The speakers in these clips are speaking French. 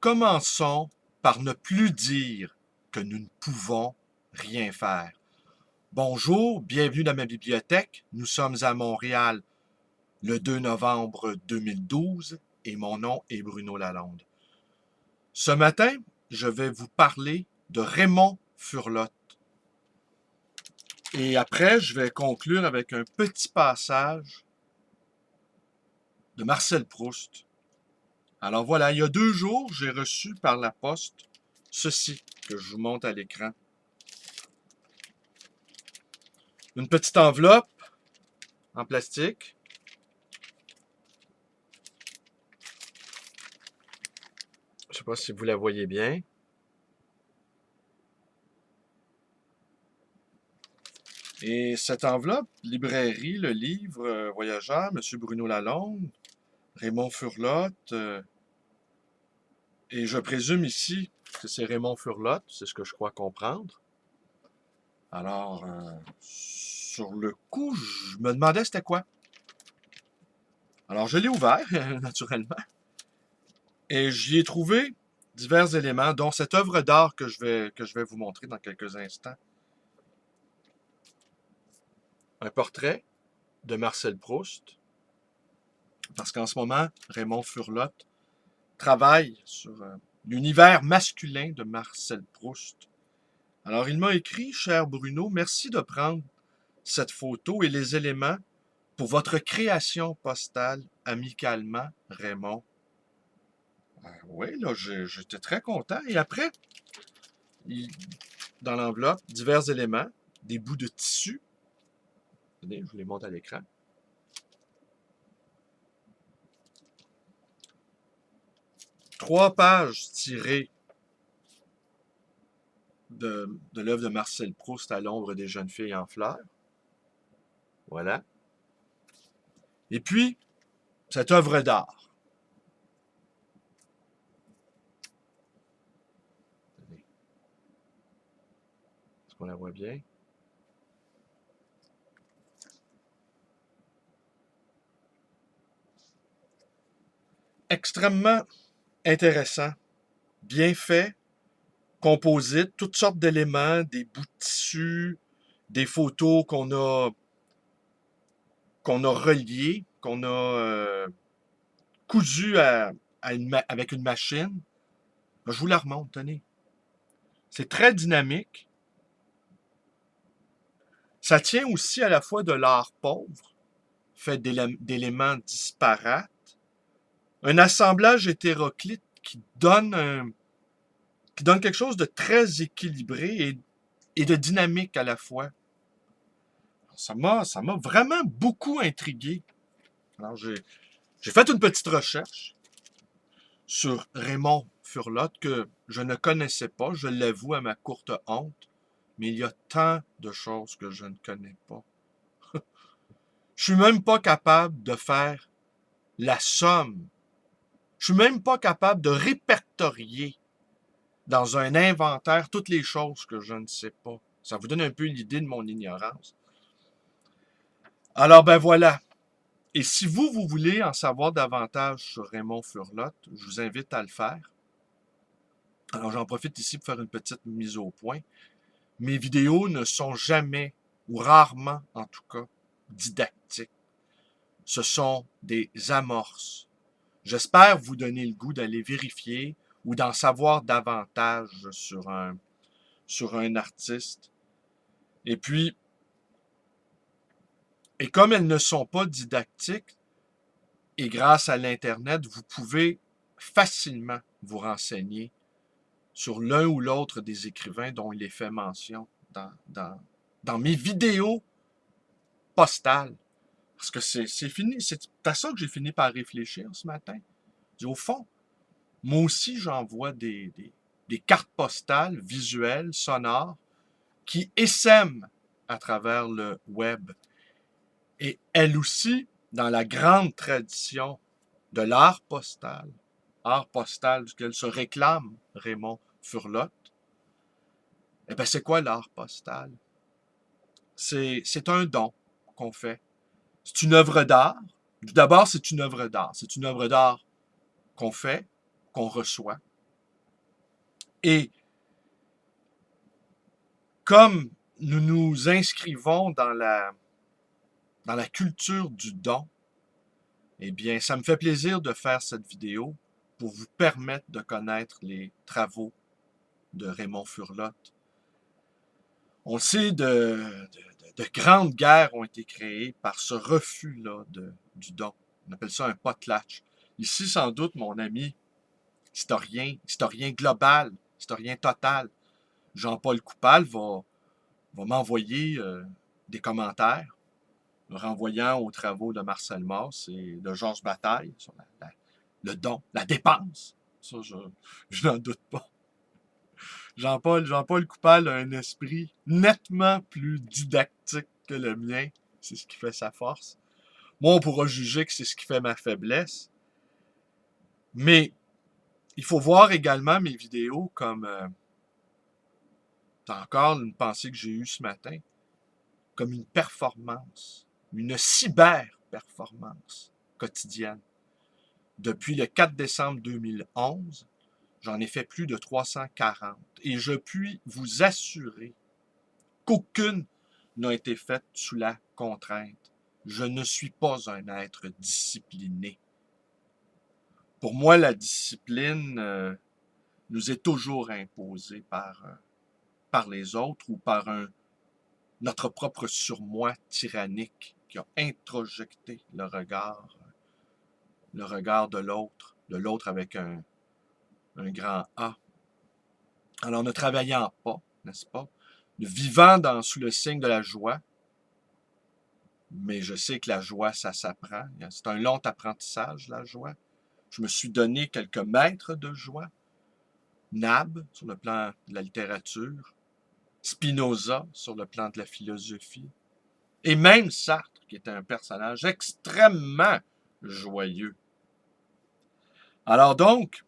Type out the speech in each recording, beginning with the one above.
Commençons par ne plus dire que nous ne pouvons rien faire. Bonjour, bienvenue dans ma bibliothèque. Nous sommes à Montréal le 2 novembre 2012 et mon nom est Bruno Lalonde. Ce matin, je vais vous parler de Raymond Furlotte. Et après, je vais conclure avec un petit passage de Marcel Proust. Alors voilà, il y a 2 jours, j'ai reçu par la poste ceci que je vous montre à l'écran. Une petite enveloppe en plastique. Je ne sais pas si vous la voyez bien. Et cette enveloppe, librairie, le livre voyageur, M. Bruno Lalonde, Raymond Furlotte, et je présume ici que c'est Raymond Furlotte, c'est ce que je crois comprendre. Alors, sur le coup, je me demandais c'était quoi. Alors, je l'ai ouvert, naturellement, et j'y ai trouvé divers éléments, dont cette œuvre d'art que je vais vous montrer dans quelques instants. Un portrait de Marcel Proust, parce qu'en ce moment, Raymond Furlotte travaille sur l'univers masculin de Marcel Proust. Alors, il m'a écrit, cher Bruno, merci de prendre cette photo et les éléments pour votre création postale, amicalement, Raymond. Oui, là, j'étais très content. Et après, dans l'enveloppe, divers éléments, des bouts de tissu. Attendez, je vous les montre à l'écran. Trois pages tirées de l'œuvre de Marcel Proust à l'ombre des jeunes filles en fleurs. Voilà. Et puis, cette œuvre d'art. Est-ce qu'on la voit bien? Extrêmement intéressant, bien fait, composite, toutes sortes d'éléments, des bouts de tissu, des photos qu'on a reliées, qu'on a cousues avec une machine. Je vous la remonte, tenez. C'est très dynamique. Ça tient aussi à la fois de l'art pauvre, fait d'éléments disparates, un assemblage hétéroclite qui donne quelque chose de très équilibré et de dynamique à la fois. Ça m'a vraiment beaucoup intrigué. Alors, j'ai fait une petite recherche sur Raymond Furlotte que je ne connaissais pas, je l'avoue à ma courte honte, mais il y a tant de choses que je ne connais pas. Je suis même pas capable de faire la somme. Je suis même pas capable de répertorier dans un inventaire toutes les choses que je ne sais pas. Ça vous donne un peu l'idée de mon ignorance. Alors, ben voilà. Et si vous voulez en savoir davantage sur Raymond Furlotte, je vous invite à le faire. Alors, j'en profite ici pour faire une petite mise au point. Mes vidéos ne sont jamais, ou rarement en tout cas, didactiques. Ce sont des amorces. J'espère vous donner le goût d'aller vérifier ou d'en savoir davantage sur un artiste. Et puis, et comme elles ne sont pas didactiques, et grâce à l'Internet, vous pouvez facilement vous renseigner sur l'un ou l'autre des écrivains dont il est fait mention dans mes vidéos postales. Parce que c'est fini, c'est à ça que j'ai fini par réfléchir ce matin. Au fond, moi aussi, j'envoie des cartes postales visuelles, sonores, qui essaiment à travers le web. Et elles aussi, dans la grande tradition de l'art postal duquel se réclame Raymond Furlotte, eh bien, c'est quoi l'art postal? C'est un don qu'on fait. C'est une œuvre d'art. D'abord, c'est une œuvre d'art. C'est une œuvre d'art qu'on fait, qu'on reçoit. Et comme nous nous inscrivons dans la culture du don, eh bien, ça me fait plaisir de faire cette vidéo pour vous permettre de connaître les travaux de Raymond Furlotte. On sait de grandes guerres ont été créées par ce refus-là du don. On appelle ça un potlatch. Ici, sans doute, mon ami historien global, historien total, Jean-Paul Coupal va m'envoyer des commentaires, me renvoyant aux travaux de Marcel Mauss et de Georges Bataille sur le don, la dépense. Ça, je n'en doute pas. Jean-Paul Coupal a un esprit nettement plus didactique que le mien. C'est ce qui fait sa force. Moi, on pourra juger que c'est ce qui fait ma faiblesse. Mais il faut voir également mes vidéos comme, c'est encore une pensée que j'ai eue ce matin, comme une performance, une cyber-performance quotidienne. Depuis le 4 décembre 2011, j'en ai fait plus de 340. Et je puis vous assurer qu'aucune n'a été faite sous la contrainte. Je ne suis pas un être discipliné. Pour moi, la discipline nous est toujours imposée par les autres ou par notre propre surmoi tyrannique qui a introjecté le regard de l'autre avec un grand A. Alors, ne travaillant pas, n'est-ce pas, ne vivant sous le signe de la joie, mais je sais que la joie, ça s'apprend. C'est un long apprentissage, la joie. Je me suis donné quelques maîtres de joie. Nab, sur le plan de la littérature. Spinoza, sur le plan de la philosophie. Et même Sartre, qui était un personnage extrêmement joyeux. Alors donc,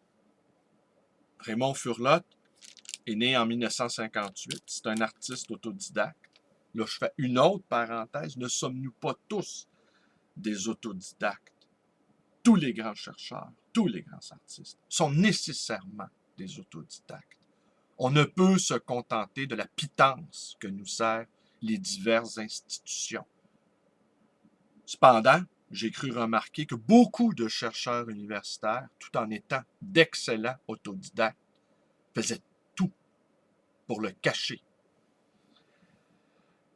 Raymond Furlotte est né en 1958. C'est un artiste autodidacte. Là, je fais une autre parenthèse. Ne sommes-nous pas tous des autodidactes? Tous les grands chercheurs, tous les grands artistes sont nécessairement des autodidactes. On ne peut se contenter de la pitance que nous servent les diverses institutions. Cependant, j'ai cru remarquer que beaucoup de chercheurs universitaires, tout en étant d'excellents autodidactes, faisaient tout pour le cacher.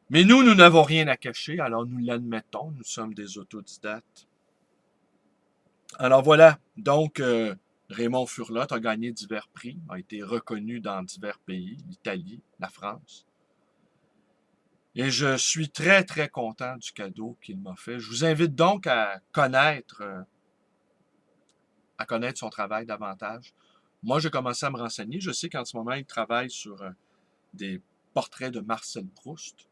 Mais nous n'avons rien à cacher, alors nous l'admettons, nous sommes des autodidactes. Alors voilà, donc Raymond Furlotte a gagné divers prix, a été reconnu dans divers pays, l'Italie, la France. Et je suis très, très content du cadeau qu'il m'a fait. Je vous invite donc à connaître son travail davantage. Moi, j'ai commencé à me renseigner. Je sais qu'en ce moment, il travaille sur des portraits de Marcel Proust.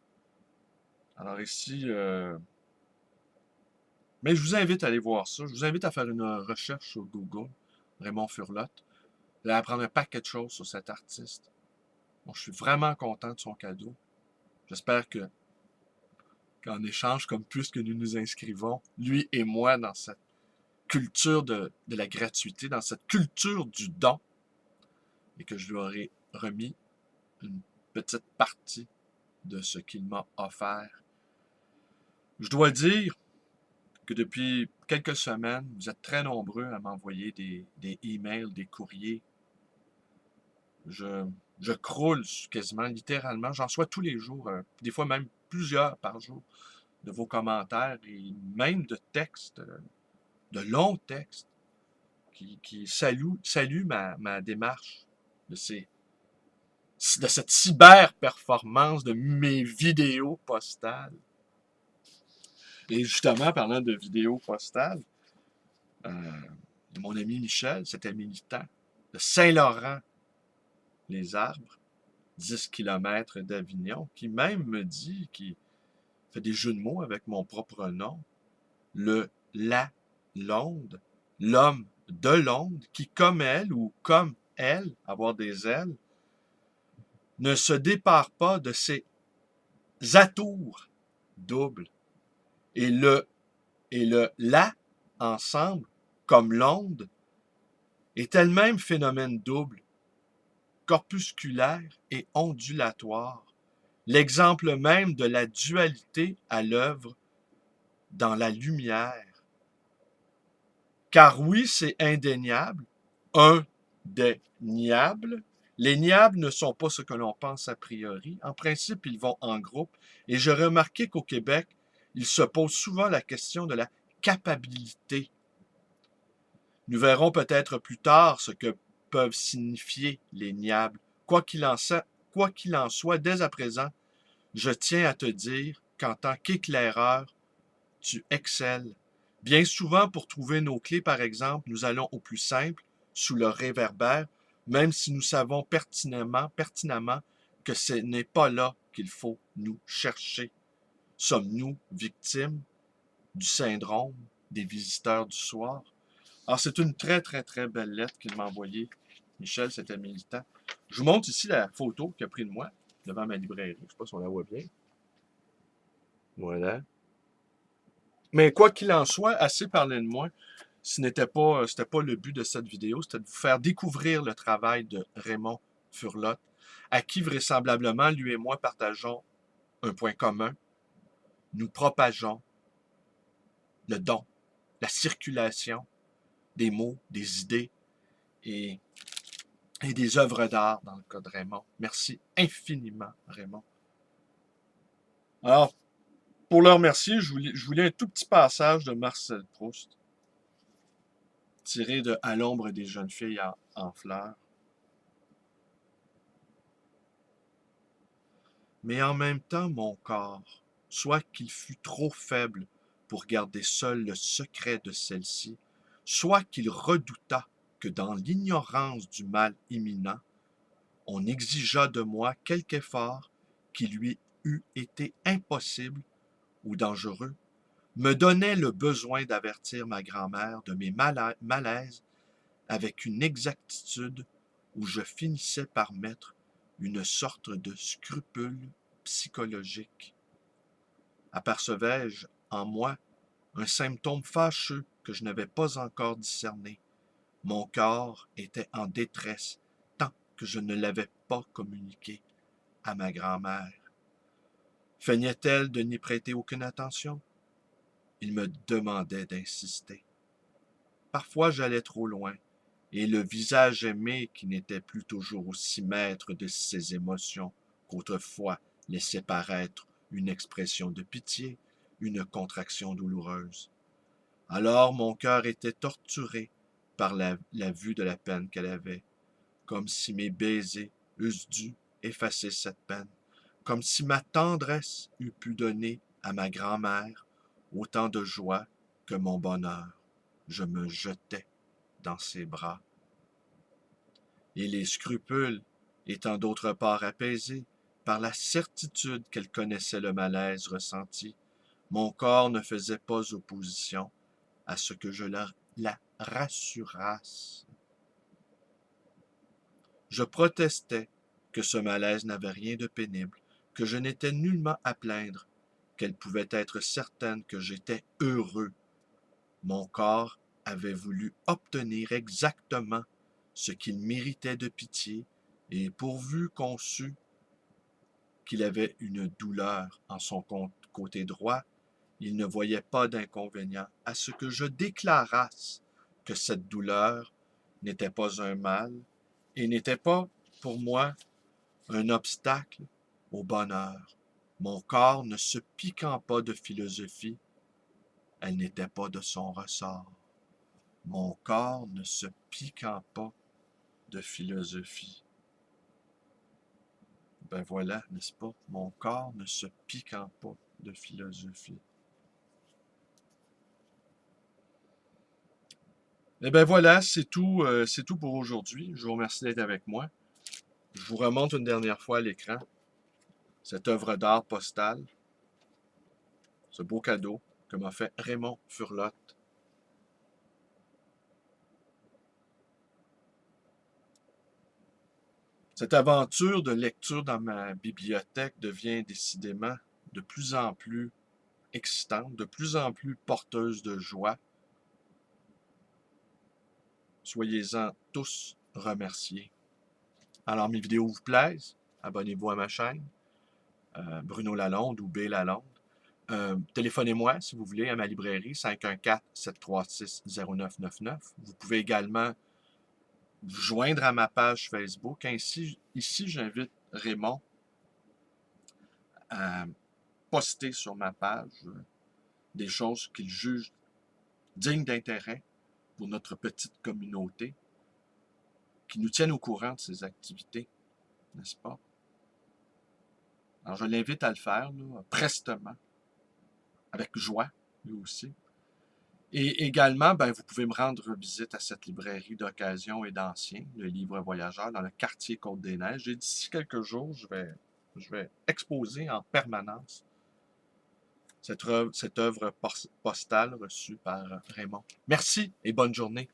Alors ici, mais je vous invite à aller voir ça. Je vous invite à faire une recherche sur Google, Raymond Furlotte. Vous allez apprendre un paquet de choses sur cet artiste. Bon, je suis vraiment content de son cadeau. J'espère qu'en échange, comme puisque nous nous inscrivons, lui et moi, dans cette culture de la gratuité, dans cette culture du don, et que je lui aurai remis une petite partie de ce qu'il m'a offert. Je dois dire que depuis quelques semaines, vous êtes très nombreux à m'envoyer des emails, des courriers. Je croule quasiment, littéralement. J'en reçois tous les jours, des fois même plusieurs par jour, de vos commentaires et même de textes, de longs textes qui saluent ma démarche de cette cyber-performance de mes vidéos postales. Et justement, parlant de vidéos postales, mon ami Michel, c'était militant, de Saint-Laurent-les-Arbres, 10 km d'Avignon, qui même me dit, qui fait des jeux de mots avec mon propre nom, la Londe, l'homme de l'onde, qui comme elle, ou comme elle, avoir des ailes, ne se dépare pas de ses atours doubles. Et le la, ensemble, comme l'onde, est elle-même phénomène double. corpusculaire et ondulatoire, l'exemple même de la dualité à l'œuvre dans la lumière. Car oui, c'est indéniable, indéniable. Les niables ne sont pas ce que l'on pense a priori. En principe, ils vont en groupe. Et j'ai remarqué qu'au Québec, il se pose souvent la question de la capacité. Nous verrons peut-être plus tard ce que peuvent signifier les niables. Quoi qu'il en soit, dès à présent, je tiens à te dire qu'en tant qu'éclaireur, tu excelles. Bien souvent, pour trouver nos clés, par exemple, nous allons au plus simple, sous le réverbère, même si nous savons pertinemment que ce n'est pas là qu'il faut nous chercher. Sommes-nous victimes du syndrome des visiteurs du soir? Alors, c'est une très, très, très belle lettre qu'il m'a envoyée. Michel, c'était militant. Je vous montre ici la photo qu'il a prise de moi devant ma librairie. Je ne sais pas si on la voit bien. Voilà. Mais quoi qu'il en soit, assez parlé de moi. C'était pas le but de cette vidéo, c'était de vous faire découvrir le travail de Raymond Furlotte, à qui vraisemblablement, lui et moi, partageons un point commun. Nous propageons le don, la circulation des mots, des idées et des œuvres d'art dans le cas de Raymond. Merci infiniment, Raymond. Alors, pour le remercier, je voulais un tout petit passage de Marcel Proust, tiré de À l'ombre des jeunes filles en fleurs. Mais en même temps mon corps, soit qu'il fût trop faible pour garder seul le secret de celle-ci, soit qu'il redoutât que dans l'ignorance du mal imminent, on exigeât de moi quelque effort qui lui eût été impossible ou dangereux, me donnait le besoin d'avertir ma grand-mère de mes malaises avec une exactitude où je finissais par mettre une sorte de scrupule psychologique. Apercevais-je en moi un symptôme fâcheux que je n'avais pas encore discerné. Mon corps était en détresse tant que je ne l'avais pas communiqué à ma grand-mère. Feignait-elle de n'y prêter aucune attention? Il me demandait d'insister. Parfois j'allais trop loin, et le visage aimé, qui n'était plus toujours aussi maître de ses émotions qu'autrefois, laissait paraître une expression de pitié, une contraction douloureuse. Alors mon cœur était torturé par la vue de la peine qu'elle avait, comme si mes baisers eussent dû effacer cette peine, comme si ma tendresse eût pu donner à ma grand-mère autant de joie que mon bonheur. Je me jetais dans ses bras. Et les scrupules étant d'autre part apaisés par la certitude qu'elle connaissait le malaise ressenti, mon corps ne faisait pas opposition à ce que je la rassurasse. Je protestais que ce malaise n'avait rien de pénible, que je n'étais nullement à plaindre, qu'elle pouvait être certaine que j'étais heureux. Mon corps avait voulu obtenir exactement ce qu'il méritait de pitié, et pourvu qu'on sût qu'il avait une douleur en son côté droit, il ne voyait pas d'inconvénient à ce que je déclarasse que cette douleur n'était pas un mal et n'était pas, pour moi, un obstacle au bonheur. Mon corps ne se piquant pas de philosophie, elle n'était pas de son ressort. Mon corps ne se piquant pas de philosophie. Ben voilà, n'est-ce pas? Mon corps ne se piquant pas de philosophie. Eh bien voilà, c'est tout pour aujourd'hui. Je vous remercie d'être avec moi. Je vous remonte une dernière fois à l'écran cette œuvre d'art postale, ce beau cadeau que m'a fait Raymond Furlotte. Cette aventure de lecture dans ma bibliothèque devient décidément de plus en plus excitante, de plus en plus porteuse de joie. Soyez-en tous remerciés. Alors, mes vidéos vous plaisent, abonnez-vous à ma chaîne, Bruno Lalonde ou B. Lalonde. Téléphonez-moi si vous voulez à ma librairie 514-736-0999. Vous pouvez également vous joindre à ma page Facebook. Ainsi, ici, j'invite Raymond à poster sur ma page des choses qu'il juge dignes d'intérêt pour notre petite communauté, qui nous tiennent au courant de ses activités, n'est-ce pas? Alors, je l'invite à le faire, là, prestement, avec joie, lui aussi. Et également, ben, vous pouvez me rendre visite à cette librairie d'occasion et d'anciens, le Livre Voyageur, dans le quartier Côte-des-Neiges. Et d'ici quelques jours, je vais exposer en permanence cette œuvre postale reçue par Raymond. Merci et bonne journée.